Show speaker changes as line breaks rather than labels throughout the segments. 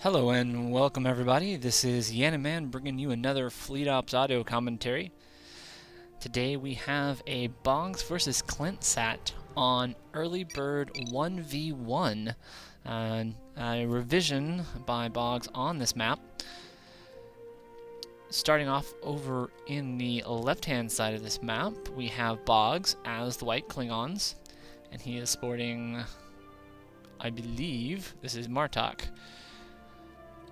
Hello and welcome everybody. This is Yanaman bringing you another Fleet Ops audio commentary. Today we have a Boggz versus Clintsat on Early Bird 1v1. A revision by Boggz on this map. Starting off over in the left-hand side of this map, we have Boggz as the white Klingons, and he is sporting, I believe, this is Martok.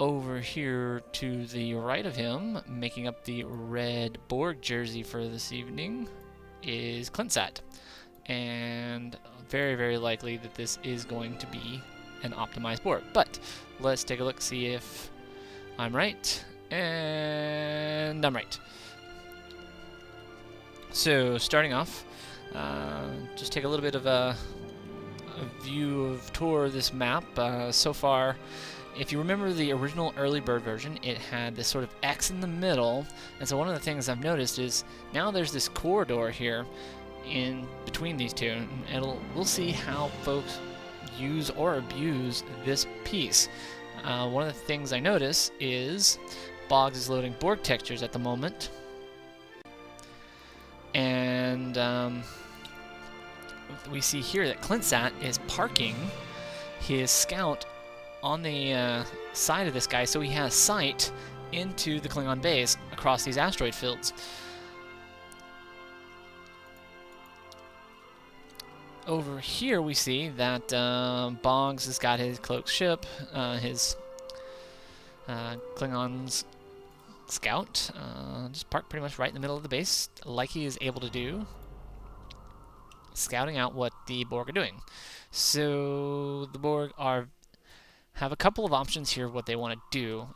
Over here to the right of him, making up the red Borg jersey for this evening, is Clintsat. And very, very likely that this is going to be an optimized Borg. But let's take a look, see if I'm right. And I'm right. So, starting off, just take a little bit of a tour of this map. So far, if you remember the original early bird version, it had this sort of X in the middle, and so one of the things I've noticed is now there's this corridor here in between these two, and we'll see how folks use or abuse this piece. One of the things I notice is Boggz is loading Borg textures at the moment, and we see here that Clintsat is parking his scout on the side of this guy, so he has sight into the Klingon base across these asteroid fields. Over here we see that Boggz has got his cloaked ship, his Klingon's scout, just parked pretty much right in the middle of the base, like he is able to do, scouting out what the Borg are doing. So the Borg have a couple of options here of what they want to do.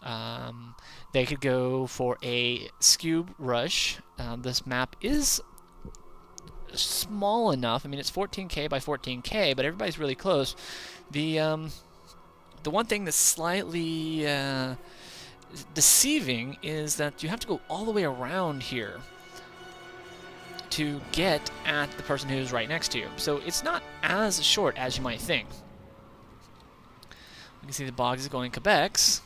They could go for a skewb rush. This map is small enough. I mean, it's 14K by 14K, but everybody's really close. The one thing that's slightly deceiving is that you have to go all the way around here to get at the person who's right next to you. So it's not as short as you might think. You can see the Boggz is going Quebecs,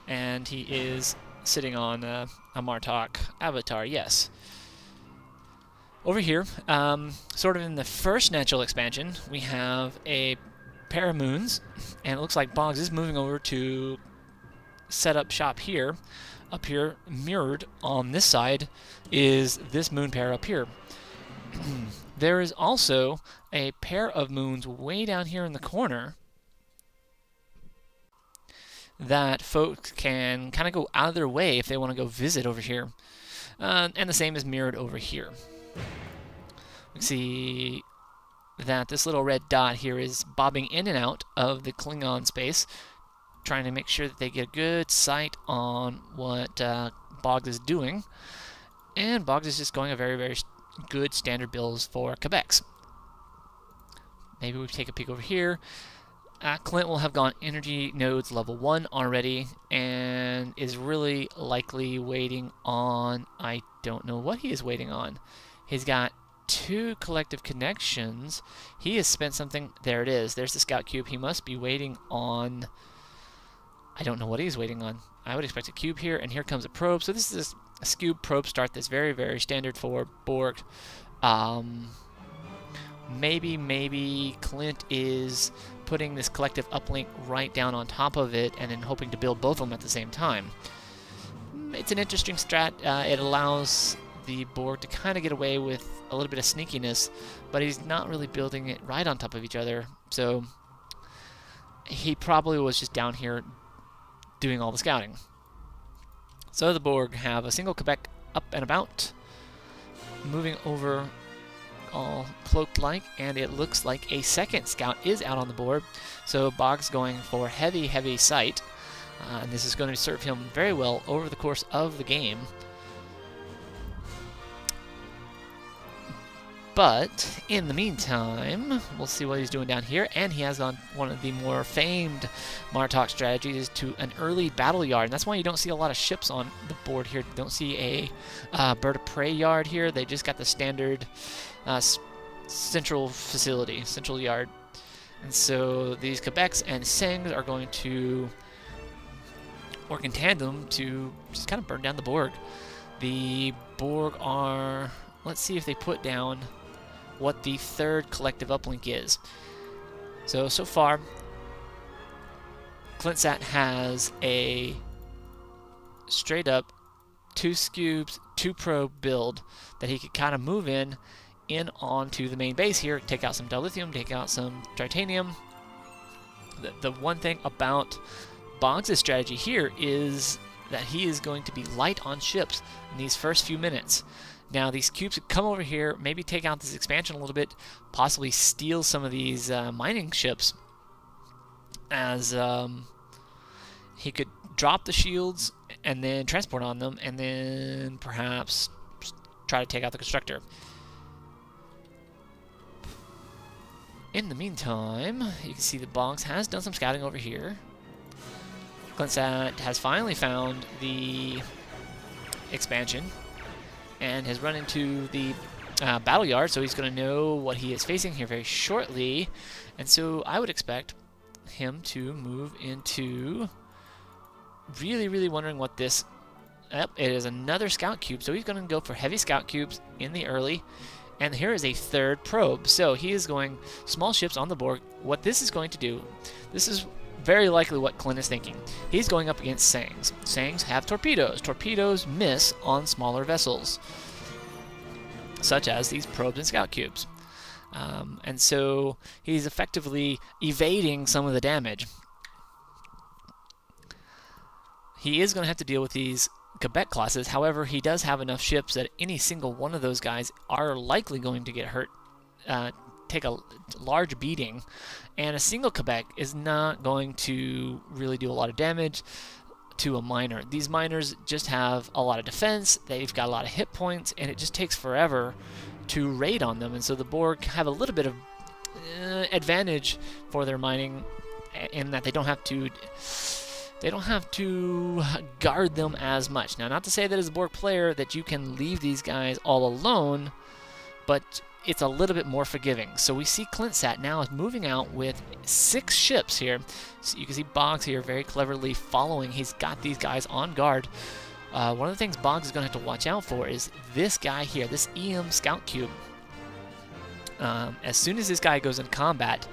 and he is sitting on a Martok avatar, yes. Over here, sort of in the first natural expansion, we have a pair of moons, and it looks like Boggz is moving over to set up shop here. Up here, mirrored on this side, is this moon pair up here. There is also a pair of moons way down here in the corner that folks can kind of go out of their way if they want to go visit over here. And the same is mirrored over here. We see that this little red dot here is bobbing in and out of the Klingon space, trying to make sure that they get a good sight on what Boggz is doing. And Boggz is just going a very, very good standard builds for Quebecs. Maybe we take a peek over here. Clint will have gone energy nodes level 1 already, and is really likely waiting on, I don't know what he is waiting on. He's got 2 collective connections. He has spent something, there it is, there's the scout cube. He must be waiting on, I don't know what he's waiting on. I would expect a cube here, and here comes a probe. So this is a skewb probe start that's very, very standard for Borg. Maybe Clint is putting this collective uplink right down on top of it and then hoping to build both of them at the same time. It's an interesting strat. It allows the Borg to kind of get away with a little bit of sneakiness, but he's not really building it right on top of each other, so he probably was just down here doing all the scouting. So the Borg have a single Quebec up and about, moving over all cloaked-like, and it looks like a second scout is out on the board. So Boggz going for heavy, heavy sight, and this is going to serve him very well over the course of the game. But in the meantime, we'll see what he's doing down here, and he has on one of the more famed Martok strategies to an early battle yard, and that's why you don't see a lot of ships on the board here. You don't see a bird of prey yard here. They just got the standard central facility, central yard. And so these Quebecs and Sengs are going to work in tandem to just kind of burn down the Borg. The Borg are... Let's see if they put down what the third collective uplink is. So far, Clintsat has a straight up 2 scoops, 2 probe build that he could kind of move in onto the main base here, take out some dilithium, take out some titanium. The one thing about Boggz' strategy here is that he is going to be light on ships in these first few minutes. Now these cubes could come over here, maybe take out this expansion a little bit, possibly steal some of these mining ships, as he could drop the shields and then transport on them, and then perhaps try to take out the constructor. In the meantime, you can see that Boggz has done some scouting over here. Clintsat has finally found the expansion and has run into the battle yard, so he's going to know what he is facing here very shortly. And so I would expect him to move into really wondering what this... Yep, it is another scout cube, so he's going to go for heavy scout cubes in the early. And here is a third probe. So he is going small ships on the Borg. What this is going to do, this is very likely what Clint is thinking. He's going up against Sangs. Sangs have torpedoes. Torpedoes miss on smaller vessels, such as these probes and scout cubes. And so he's effectively evading some of the damage. He is going to have to deal with these Quebec classes. However, he does have enough ships that any single one of those guys are likely going to get hurt, take a large beating, and a single Quebec is not going to really do a lot of damage to a miner. These miners just have a lot of defense, they've got a lot of hit points, and it just takes forever to raid on them, and so the Borg have a little bit of advantage for their mining in that they don't have to guard them as much. Now, not to say that as a Borg player that you can leave these guys all alone, but it's a little bit more forgiving. So we see Clintsat now is moving out with 6 ships here. So you can see Boggz here very cleverly following. He's got these guys on guard. One of the things Boggz is going to have to watch out for is this guy here, this EM Scout Cube. As soon as this guy goes in combat,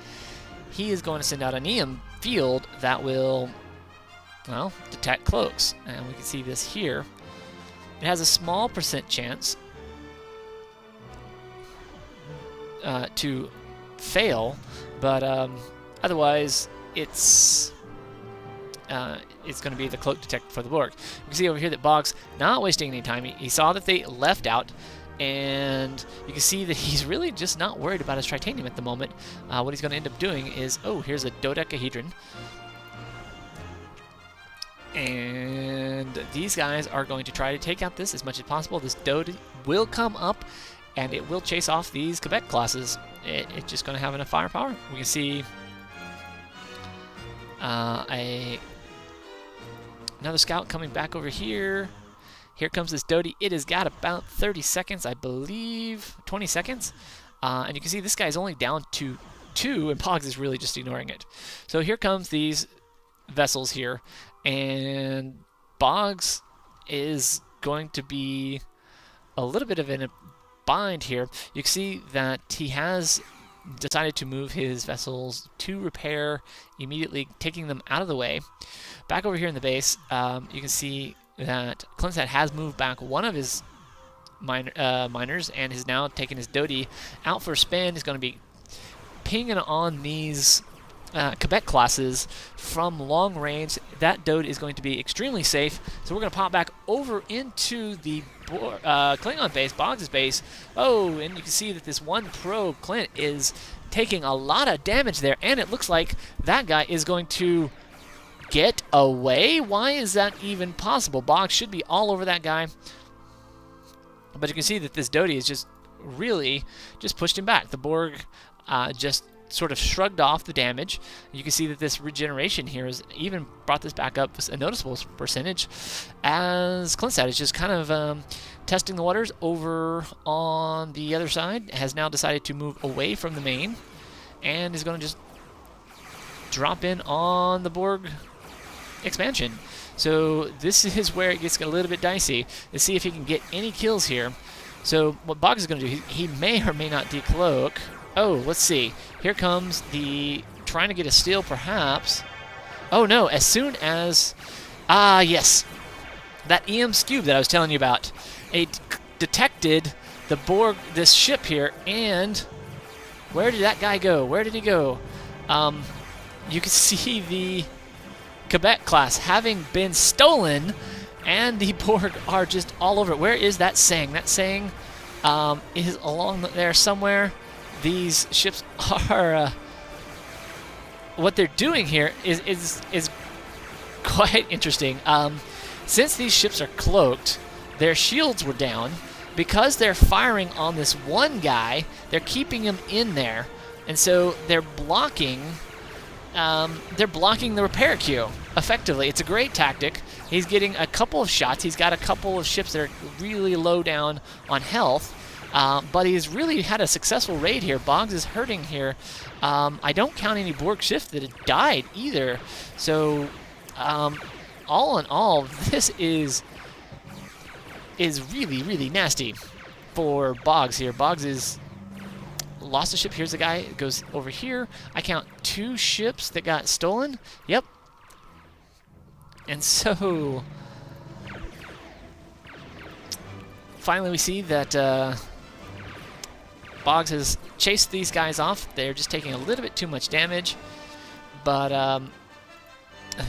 he is going to send out an EM field that will, well, detect cloaks. And we can see this here. It has a small % chance to fail, but otherwise it's going to be the cloak detect for the Borg. You can see over here that Boggz not wasting any time. He saw that they left out, and you can see that he's really just not worried about his titanium at the moment. What he's going to end up doing is, oh, here's a dodecahedron. And these guys are going to try to take out this as much as possible. This Dode will come up, and it will chase off these Quebec classes. It's just going to have enough firepower. We can see another scout coming back over here. Here comes this Dode. It has got about 30 seconds, I believe, 20 seconds. And you can see this guy is only down to 2, and Boggz is really just ignoring it. So here comes these vessels here, and Boggz is going to be a little bit of in a bind here. You can see that he has decided to move his vessels to repair immediately, taking them out of the way. Back over here in the base, you can see that Clintsat has moved back one of his miners and is now taking his Dode out for a spin. He's going to be pinging on these Quebec classes from long range. That Dode is going to be extremely safe. So we're going to pop back over into the Klingon base, Boggz' base. Oh, and you can see that this one probe, Clint, is taking a lot of damage there, and it looks like that guy is going to get away. Why is that even possible? Boggz should be all over that guy. But you can see that this Dode is just really just pushed him back. The Borg just sort of shrugged off the damage. You can see that this regeneration here has even brought this back up a noticeable percentage, as Clintsat is just kind of testing the waters over on the other side, has now decided to move away from the main, and is going to just drop in on the Borg expansion. So this is where it gets a little bit dicey. Let's see if he can get any kills here. So what Boggz is going to do, he may or may not decloak. Oh, let's see. Here comes the trying to get a steal, perhaps. Oh no! As soon as yes, that EM cube that I was telling you about, it detected the Borg, this ship here, and where did that guy go? Where did he go? You can see the Quebec class having been stolen, and the Borg are just all over it. Where is that Sang? That Sang is along there somewhere. These ships are... what they're doing here is quite interesting. Since these ships are cloaked, their shields were down. Because they're firing on this one guy, they're keeping him in there. And so they're blocking the repair queue, effectively. It's a great tactic. He's getting a couple of shots. He's got a couple of ships that are really low down on health. But he's really had a successful raid here. Boggz is hurting here. I don't count any Borg ships that have died either. So, all in all, this is really, really nasty for Boggz here. Boggz is lost a ship. Here's a guy that goes over here. I count 2 ships that got stolen. Yep. And so, finally we see that Boggz has chased these guys off. They're just taking a little bit too much damage. But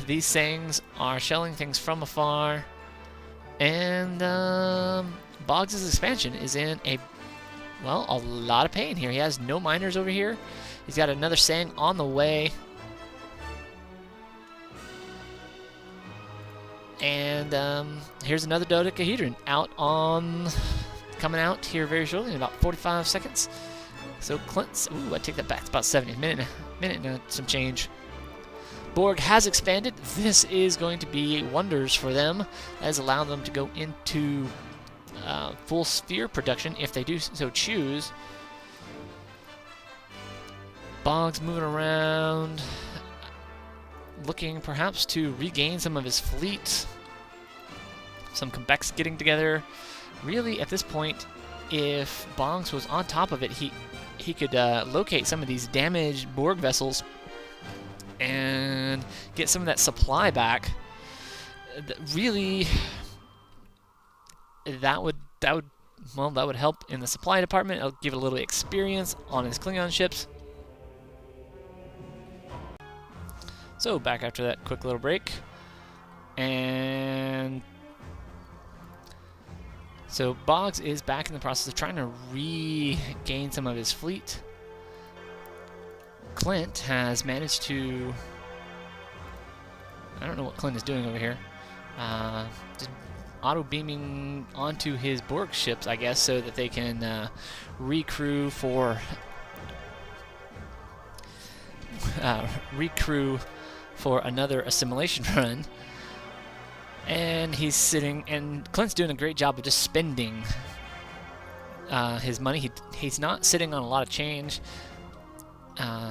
these Sangs are shelling things from afar. And Boggs' expansion is in a lot of pain here. He has no miners over here. He's got another Sang on the way. And here's another dodecahedron coming out here very shortly in about 45 seconds. So Clintsat, I take that back. It's about 70 minute and some change. Borg has expanded. This is going to be wonders for them. That has allowed them to go into full sphere production if they do so choose. Boggz moving around, looking perhaps to regain some of his fleet. Some Quebecs getting together. Really, at this point, if Boggz was on top of it, he could locate some of these damaged Borg vessels and get some of that supply back. Really, that would help in the supply department. It'll give it a little experience on his Klingon ships. So back after that quick little break, and so Boggz is back in the process of trying to regain some of his fleet. Clint has managed to... I don't know what Clint is doing over here. Just auto-beaming onto his Borg ships, I guess, so that they can recrew for... another assimilation run. And he's sitting... And Clint's doing a great job of just spending his money. He's not sitting on a lot of change.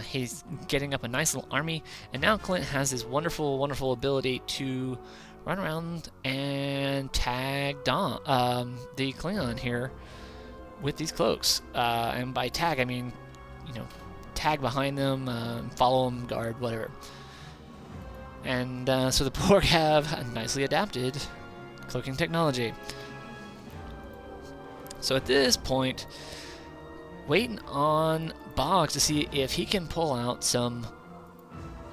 He's getting up a nice little army, and now Clint has this wonderful, wonderful ability to run around and tag the Klingon here with these cloaks. And by tag, I mean, tag behind them, follow them, guard, whatever. And so the Borg have nicely adapted cloaking technology. So at this point, waiting on Boggz to see if he can pull out some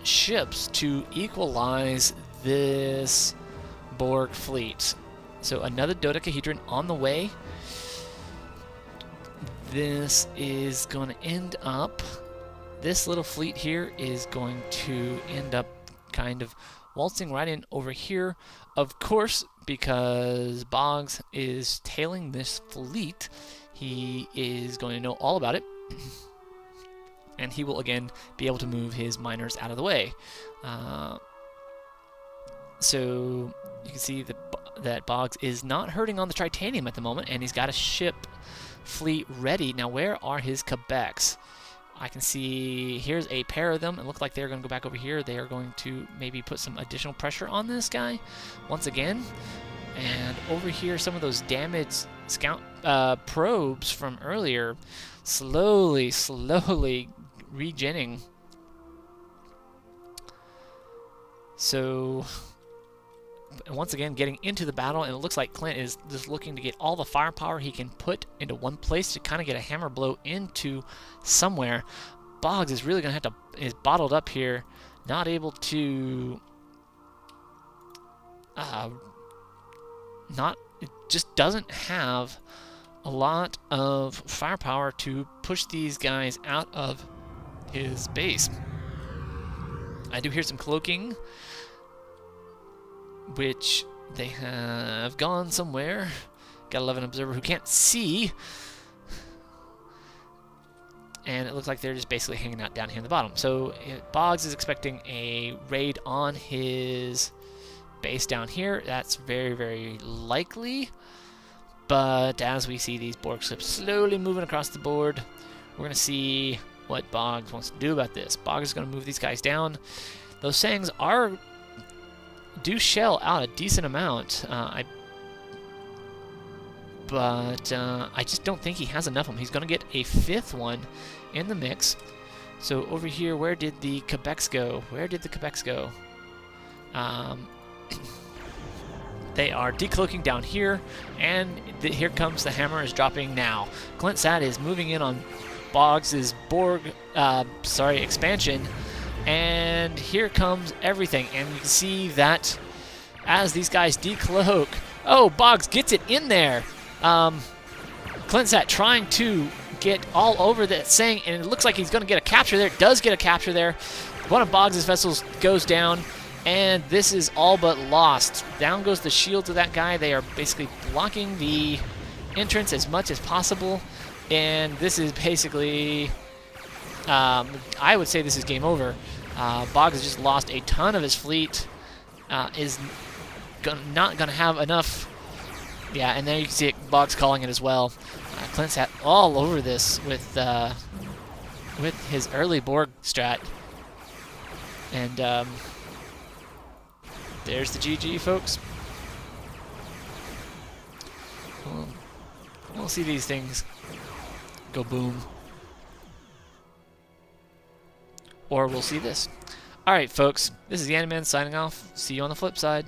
ships to equalize this Borg fleet. So another dodecahedron on the way. This is going to end up... This little fleet here is going to end up kind of waltzing right in over here. Of course, because Boggz is tailing this fleet, he is going to know all about it. And he will again be able to move his miners out of the way. So you can see that Boggz is not hurting on the Tritanium at the moment, and he's got a ship fleet ready. Now, where are his Quebecs? I can see here's a pair of them. It looked like they're going to go back over here. They are going to maybe put some additional pressure on this guy once again. And over here, some of those damaged scout probes from earlier slowly regenning. So once again, getting into the battle, and it looks like Clint is just looking to get all the firepower he can put into one place to kind of get a hammer blow into somewhere. Boggz is really going to have to, is bottled up here, not able to, it just doesn't have a lot of firepower to push these guys out of his base. I do hear some cloaking, which they have gone somewhere. Got 11 observer who can't see. And it looks like they're just basically hanging out down here in the bottom. So Boggz is expecting a raid on his base down here. That's very, very likely. But as we see these Borg ships slowly moving across the board, we're going to see what Boggz wants to do about this. Boggz is going to move these guys down. Those Sangs do shell out a decent amount, but I just don't think he has enough of them. He's going to get a 5th one in the mix. So over here, where did the Quebecs go? Where did the Quebecs go? They are decloaking down here, and here comes the hammer is dropping now. Clintsat is moving in on Boggs' Borg, expansion, and here comes everything. And you can see that as these guys decloak, oh, Boggz gets it in there. Clintsat trying to get all over that Sang, and it looks like he's going to get a capture there. Does get a capture there. One of Boggs' vessels goes down, and this is all but lost. Down goes the shields of that guy. They are basically blocking the entrance as much as possible, and this is basically, I would say this is game over. Boggz has just lost a ton of his fleet, is not going to have enough. Yeah, and there you can see it, Boggz calling it as well. Clintsat all over this with his early Borg strat. And there's the GG, folks. We'll see these things go boom. Or we'll see this. Alright, folks, this is the Animan signing off. See you on the flip side.